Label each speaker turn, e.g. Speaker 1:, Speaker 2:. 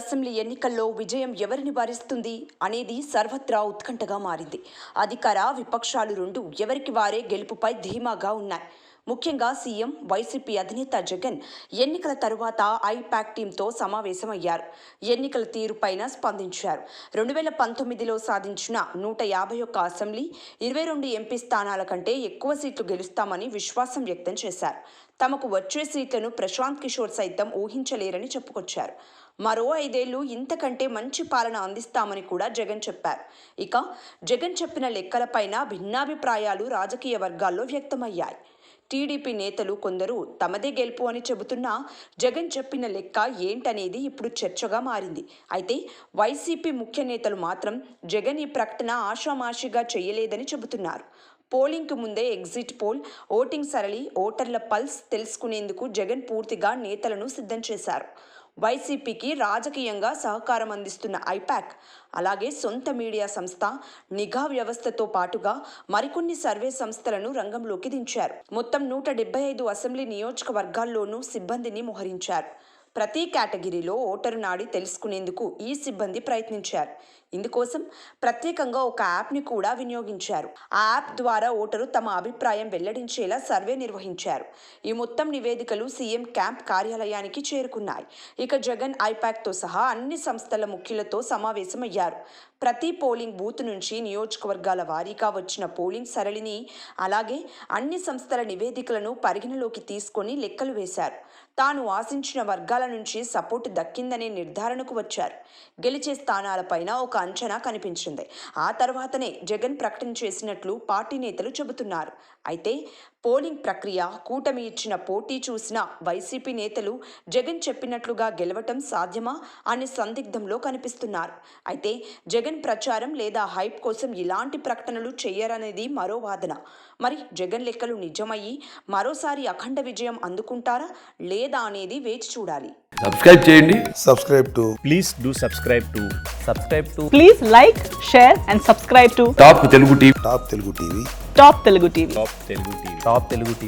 Speaker 1: Assembly ఎన్నికల్లో విజయం ఎవరిని వారిస్తుంది అనేది సర్వత్రా ఉత్కంఠగా మారింది. అధికార విపక్షాలు రెండు ఎవరికి వారే గెలుపుపై ధీమాగా ఉన్నాయి. ముఖ్యంగా సీఎం వైసీపీ అధినేత జగన్ ఎన్నికల తరువాత ఐపాక్ టీంతో సమావేశమయ్యారు. ఎన్నికల తీరుపైన స్పందించారు. 2019లో సాధించిన 151 అసెంబ్లీ, 22 ఎంపీ స్థానాల కంటే ఎక్కువ సీట్లు గెలుస్తామని విశ్వాసం వ్యక్తం చేశారు. తమకు వచ్చే సీట్లను ప్రశాంత్ కిషోర్ సైతం ఊహించలేరని చెప్పుకొచ్చారు. మరో 5 ఏళ్లు ఇంతకంటే మంచి పాలన అందిస్తామని కూడా జగన్ చెప్పారు. ఇక జగన్ చెప్పిన లెక్కలపైన భిన్నాభిప్రాయాలు రాజకీయ వర్గాల్లో వ్యక్తమయ్యాయి. టీడీపీ నేతలు కొందరు తమదే గెలుపు అని చెబుతున్నా జగన్ చెప్పిన లెక్క ఏంటనేది ఇప్పుడు చర్చగా మారింది. అయితే వైసీపీ ముఖ్య నేతలు మాత్రం జగన్ ఈ ప్రకటన ఆషామాషిగా చేయలేదని చెబుతున్నారు. పోలింగ్కు ముందే ఎగ్జిట్ పోల్, ఓటింగ్ సరళి, ఓటర్ల పల్స్ తెలుసుకునేందుకు జగన్ పూర్తిగా నేతలను సిద్ధం చేశారు. వైసీపీకి రాజకీయంగా సహకారం అందిస్తున్న ఐపాక్, అలాగే సొంత మీడియా సంస్థ, నిఘా వ్యవస్థతో పాటుగా మరికొన్ని సర్వే సంస్థలను రంగంలోకి దించారు. మొత్తం 175 అసెంబ్లీ నియోజకవర్గాల్లోనూ సిబ్బందిని మోహరించారు. ప్రతి కేటగిరీలో ఓటరు నాడి తెలుసుకునేందుకు ఈ సిబ్బంది ప్రయత్నించారు. ఇందుకోసం ప్రత్యేకంగా ఒక యాప్ని కూడా వినియోగించారు. ఆ యాప్ ద్వారా ఓటరు తమ అభిప్రాయం వెల్లడించేలా సర్వే నిర్వహించారు. ఈ మొత్తం నివేదికలు సీఎం క్యాంప్ కార్యాలయానికి చేరుకున్నాయి. ఇక జగన్ ఐపాక్తో సహా అన్ని సంస్థల ముఖ్యులతో సమావేశమయ్యారు. ప్రతి పోలింగ్ బూత్ నుంచి నియోజకవర్గాల వారీగా వచ్చిన పోలింగ్ సరళిని, అలాగే అన్ని సంస్థల నివేదికలను పరిగణలోకి తీసుకొని లెక్కలు వేశారు. తాను ఆశించిన వర్గాల నుంచి సపోర్టు దక్కిందనే నిర్ధారణకు వచ్చారు. గెలిచే స్థానాలపైన ఒక అంచనా కనిపించింది. ఆ తర్వాతనే జగన్ ప్రకటన చేసినట్లు పార్టీ నేతలు చెబుతున్నారు. అయితే పోలింగ్ ప్రక్రియ, కూటమి ఇచ్చిన పోటీ చూసిన వైసీపీ నేతలు జగన్ చెప్పినట్లుగా గెలవటం సాధ్యమా అనే సందిగ్ధంలో కనిపిస్తున్నారు. అయితే జగన్ ప్రచారం లేదా హైప్ కోసం ఇలాంటి ప్రకటనలు చేయరనేది మరో వాదన. మరి జగన్ లెక్కలు నిజమయ్యి మరోసారి అఖండ విజయం అందుకుంటారా లేదా అనేది వేచి చూడాలి.
Speaker 2: సబ్స్క్రైబ్ చేయండి.
Speaker 3: Please do subscribe to. Please like, share and subscribe to
Speaker 2: top Telugu TV.
Speaker 3: Top Telugu TV.
Speaker 4: Top Telugu TV.